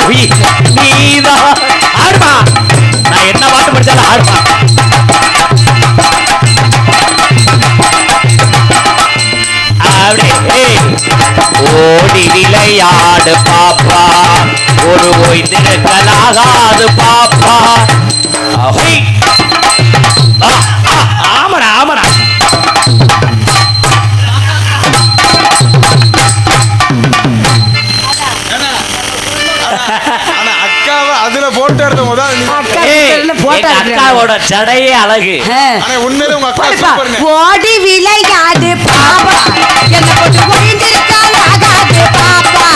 நீதான் ஆடுமா. நான் என்ன பாட்டு படிச்சாலும் ஆடுமா. ஓடி விளையாடு பாப்பா, ஒரு ஓய்ந்திருக்கலாகாது பாப்பா. ஆமடா ஆமடா. அதுல போட்டோ எடுத்த அக்காவோட சடையே அழகு. உண்மையிலே உங்க அக்கா சூப்பர்ங்க. ஓடி விளையாடு பாப்பா, என்ன போட்டு போயிந்திருக்கால் ஆகாது பாப்பா,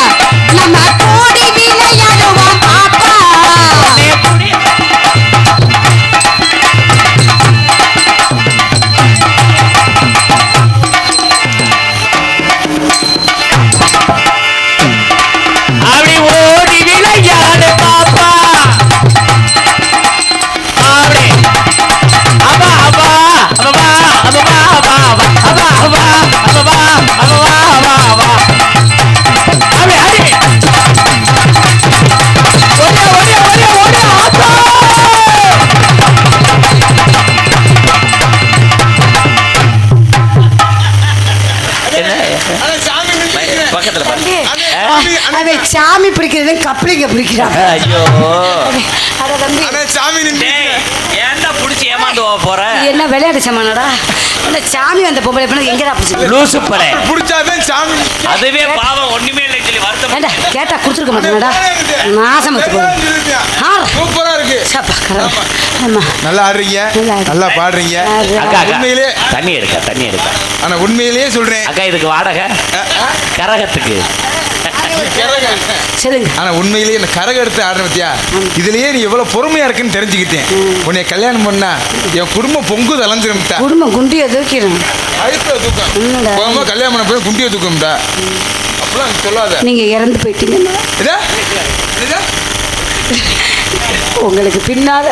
நம்ம ஓடி விளையாடுவோம் பாப்பா. அப்படி ஓடி விளையாடு பாப்பா. அப்படி அப்பா அப்பா அப்பா அப்பா அப்பா அப்பா அப்பா அப்பா அப்பா அப்பா. அப்படி அப்படி ஓடியா ஓடியா ஓடியா ஓடியா ஆத்தா. பக்கத்துல அவன் சாமி பிடிக்கிறது கப்பலிங்க பிடிக்கிறான். ஐயோ சாமி ஏன்டா புடிச்சு ஏமாந்து போற? என்ன விளையாட்டு சாமானடா? அந்த சாமி அந்த பொம்பளை பண்ண எங்கடா பிடிச்சி லூசு படை புடிச்சாதான் சாமி. அதுவே பாவம் ஒண்ணுமே இல்லை சொல்லி வருத்தம். ஏண்டா கேட்டா கொடுத்துருக்க மாட்டேனடா. நாசம் சூப்பரா இருக்கு. நல்லா ஆடுறீங்க, நல்லா பாடுறீங்க. அக்கா உண்மையிலே தண்ணி எடுக்க தண்ணி எடுக்க. ஆனா உண்மையிலேயே சொல்றேன் அக்கா, இதுக்கு வாடகை கரகத்துக்கு. ஆனா உண்மையிலேயே இந்த கரகம் எடுத்து ஆடுற பத்தியா, இதுலயே நீ எவ்வளவு பொறுமையா இருக்குன்னு தெரிஞ்சுக்கிட்டேன். உன்னை கல்யாணம் பண்ணா என் குடும்பம் பொங்கு தளஞ்சிரும்டா. குடும்பம் குண்டிய தூக்கிடும். அழுத்த தூக்கம் கல்யாணம் பண்ண போய் குண்டிய தூக்கம்டா. அப்படிலாம் சொல்லாத. நீங்க இறந்து போயிட்டீங்க. உங்களுக்கு பின்னால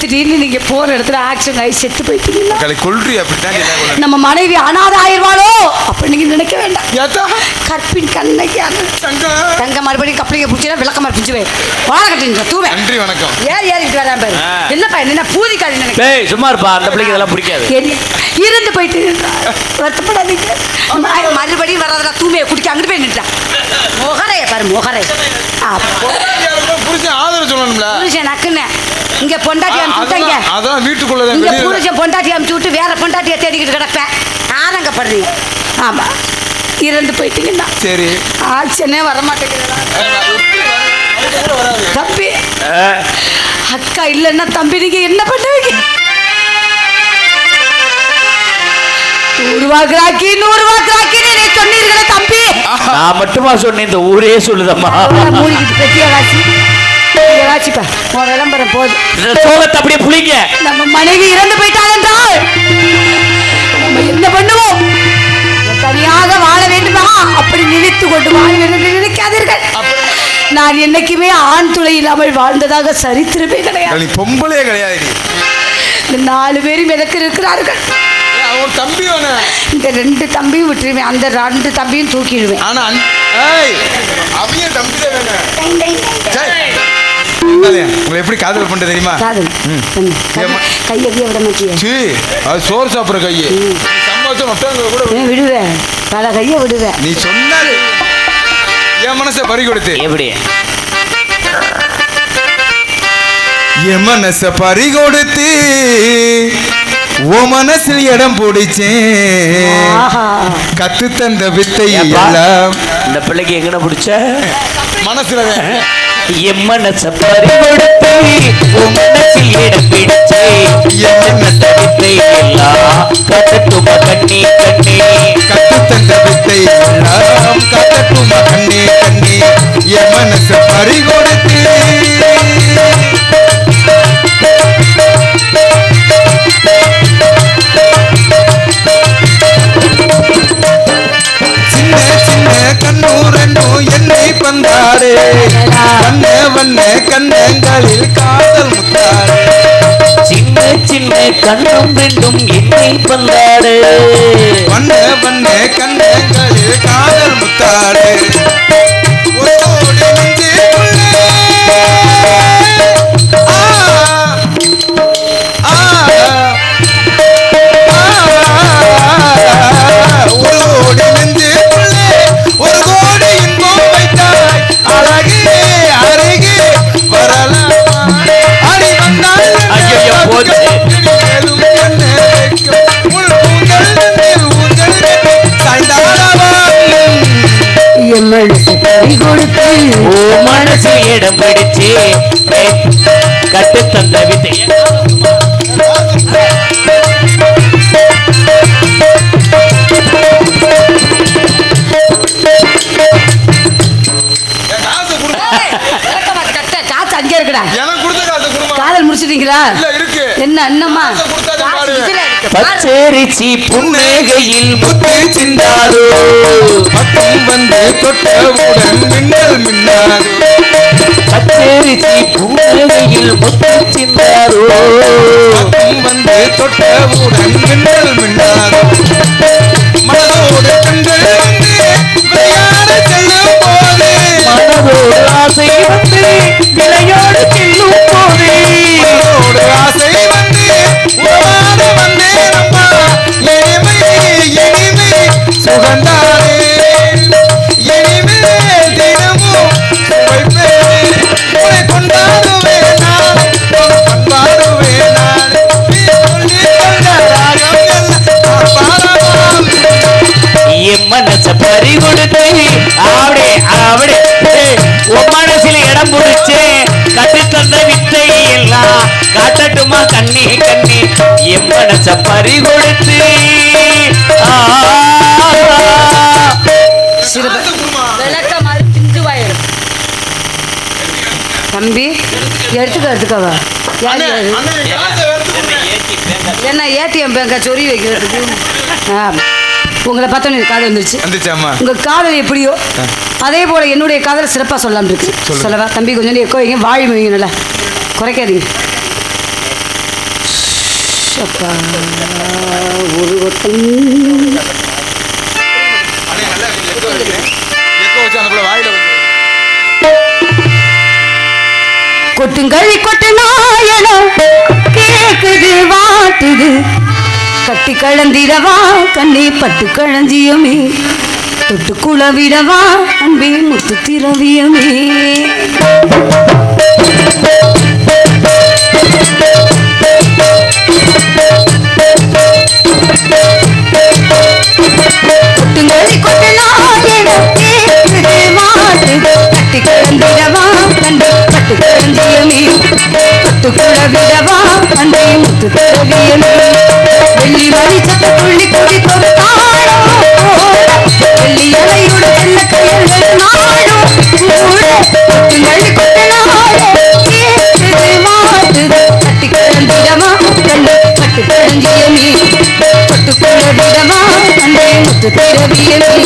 திடீர்னு நீங்க போற இடத்துல ஆக்சிடென்ட் ஆகி செத்து போயிட்டீங்கன்னா கொல்றி. அப்படித்தான் நம்ம மனைவி அனாத ஆயிருவாளோ அப்ப நீங்க நினைக்க வேண்டாம். கற்பின் கண்ணகி தங்க மறுபடியும் கப்பலிங்க பிடிச்சா விளக்க மாதிரி பிடிச்சுவேன். வாழ கட்டிங்க தூவே. நன்றி வணக்கம். ஏறிக்கிட்டு வரேன் பாரு. என்னப்பா என்ன பூதிக்காது நினைக்க. சும்மா இருப்பா, அந்த பிள்ளைக்கு இதெல்லாம் பிடிக்காது. இருந்து போயிட்டு வருத்தப்படாதீங்க. மறுபடியும் வராதா தூமையை குடிக்க அங்கிட்டு போய் நின்றான். மொகரைய பாரு மொகரை. புருஷன் ஆதரவு சொல்லணும்ல. புருஷன் நக்குன்னு இங்க பொண்டாட்டி அனுப்பிட்டாங்க. அதான் வீட்டுக்குள்ள இங்க புருஷன் பொண்டாட்டி அனுப்பிச்சு விட்டு வேற பொண்டாட்டியை தேடிக்கிட்டு கிடப்பேன். ஆதங்கப்படுறீங்க. ஆமா இறந்து போயிட்டீங்கன்னா சரி ஆச்சனே வரமாட்டேங்கிறா தம்பி. அக்கா இல்லைன்னா தம்பி நீங்க என்ன பண்ணுவீங்க? 100 ரூபா கிராக்கி 100 ரூபா கிராக்கி நீ சொன்னீர்களே தம்பி. நான் மட்டுமா சொன்னேன், இந்த ஊரே சொல்லுதம்மா. மூடிக்கிட்டு பெட்டியா வாசி வாசிப்பா. உன் விளம்பரம் போதும். சோகத்தை அப்படியே புளிங்க. நம்ம மனைவி இறந்து போயிட்டாள் என்றால் நம்ம என்ன பண்ணுவோம்? தனியாக வாழ வேண்டுமா? அப்படி நினைத்து கொண்டு வாழ வேண்டும் என்று நினைக்காதீர்கள். நான் என்னைக்குமே ஆண் துணை இல்லாமல் வாழ்ந்ததாக சரித்திரமே கிடையாது. பொம்பளே கிடையாது. இந்த 4 பேரும் எனக்கு இருக்கிறார்கள். தம்பி இந்த 2 தம்பியும் விட்டுருவேன். அந்த 2 தம்பியும் தூக்கிடுவேன். ஆனா உங்களை எப்படி காதல் பண்ற தெரியுமா? கையை விட மாட்டேன். சோறு சாப்பிடுற கையை கூட விடுவேன். பல கையை விடுவேன். நீ சொன்னாரு என் மனசை பறி கொடுத்து. எப்படி என் மனசை பறி கொடுத்து ஓ மனசில் இடம் பிடிச்சேன். கத்து தந்த வித்தை எல்லாம் இந்த பிள்ளைக்கு எங்கன பிடிச்ச மனசுல. என் மனசை பறி கொடுத்து ஓ மனசில் இடம் பிடிச்சே. என் வித்தை எல்லாம் கத்தட்டுமா கண்ணி கண்ணி. கத்து தந்த வித்தை எல்லாம் கத்தட்டுமா கண்ணி கண்ணி. என் மனசை பறி கொடுத்து கண்ணூரனோ என்னை பந்தாடு. வண்ண வண்ண கண்ணங்களில் காதல் முத்தாடு. சின்ன சின்ன கண்ணும் ரெண்டும் என்னை பந்தாடு. வண்ண வண்ண கண்ணங்களில் காதல் முத்தாடு. இடம் பிடிச்சு கட்டு தந்த வித்தை அங்கே இருக்குடா. எனக்கு கொடுத்த காசு குடுமா. காதல் முடிச்சிட்டீங்களா? இல்ல இருக்கு. என்ன என்னம்மா? பச்சரிசி புன்னகையில் முத்து சிந்தாரோ பக்கம் வந்து தொட்டவுடன் மின்னல் மின்னாது. பச்சரிசி புன்னகையில் முத்து சிந்தாரோ பக்கம் வந்து தொட்டவுடன் மின்னல் மின்னாது. மனதோடு கண்கள் வந்து விளையாட செல்லும் போது மனதோடு ஆசை வந்து விளையாட செல்லும் போது மனதோடு ஆசை வந்து உறவாட வந்தேன் அம்மா. எனிமை எனிமை சுகந்தாரே எனிமே தினமும் வைப்பேன் உன்னை கொண்டாடுவேன் நான் பண்பாடுவேன் நான் நீ சொல்லி தந்த ராகம் எல்லாம் பாடலாம். என் மனச பறி கொடுத்து ஆவடே ஆவடே உன் மனசில் இடம் பிடிச்சு கட்டு தந்த வித்தை எல்லாம் காட்டட்டுமா கண்ணி கண்ணி என் மனச பறி கொடுத்து தம்பி எடுத்துக்கவா என்ன ஏடிஎம் பேங்க சொறி வைக்கிறதுக்கு உங்களை பார்த்தோன்னே காதல் வந்துருச்சு. உங்க காதல் எப்படியோ அதே போல என்னுடைய காதல் சிறப்பாக சொல்லலாம் இருக்கு. சொல்லவா தம்பி? கொஞ்சம் எக்கோ வைங்க, வாழி வைங்க, நல்லா குறைக்காதீங்க. ஒரு கொட்டுங்கள் கொட்டுனாயனோ கேக்குது வாட்டுது கட்டி கழந்திரவா கண்ணே பட்டு கழஞ்சியமே தொட்டு குளவிடவா அன்பே முத்து திரவியமே. கொட்டுங்கள் கொட்டுனாயனோ கேக்குது வாட்டுது கட்டி கழந்திரவா கண்ணே பட்டு கழஞ்சியமே தொட்டு குளவிடவா அன்பே முத்து திரவியமே. வெள்ளி மணி சத்த துள்ளி கொடி கொடுத்தாளோ வெள்ளி அலையுட வெள்ள கயல்கள் நாடோ கொட்டுங்கள் கொட்டனாரோ கேட்டுது மாட்டுது கட்டி கழந்திடவா கண்டு கட்டு கழஞ்சியமே தொட்டு குளவிடவா கண்டே முத்து திரவியமே.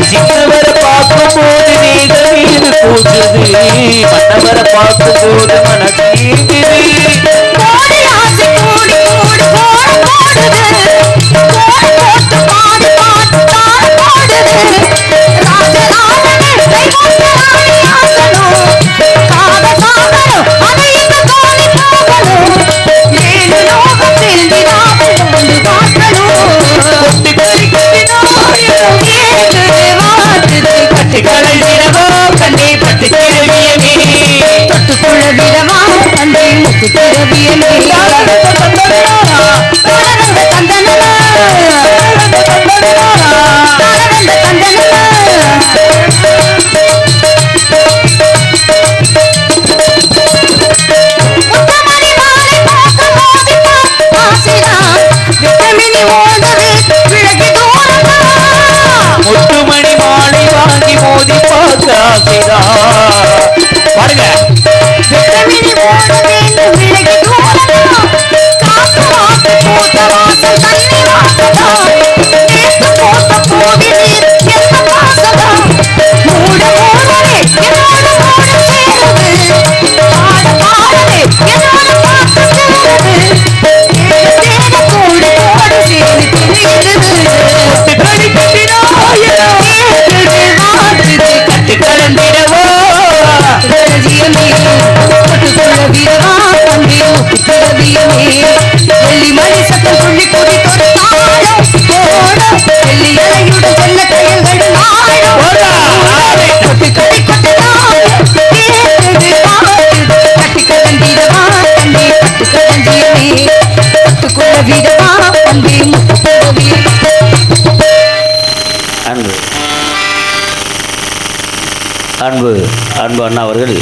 சின்னவரை பார்க்கும்போது நீங்க மீது பூஜுது மன்னவரை பார்க்கும்போது மனசீங்குது. முத்துமணி மாலை வாங்கி மோதி பார்க்க பாருங்க. வெள்ளி மணி சத்தம் துள்ளி கொடி தொடுத்தாளோ வெள்ளி அலையுட அன்பு அண்ணா அவர்கள்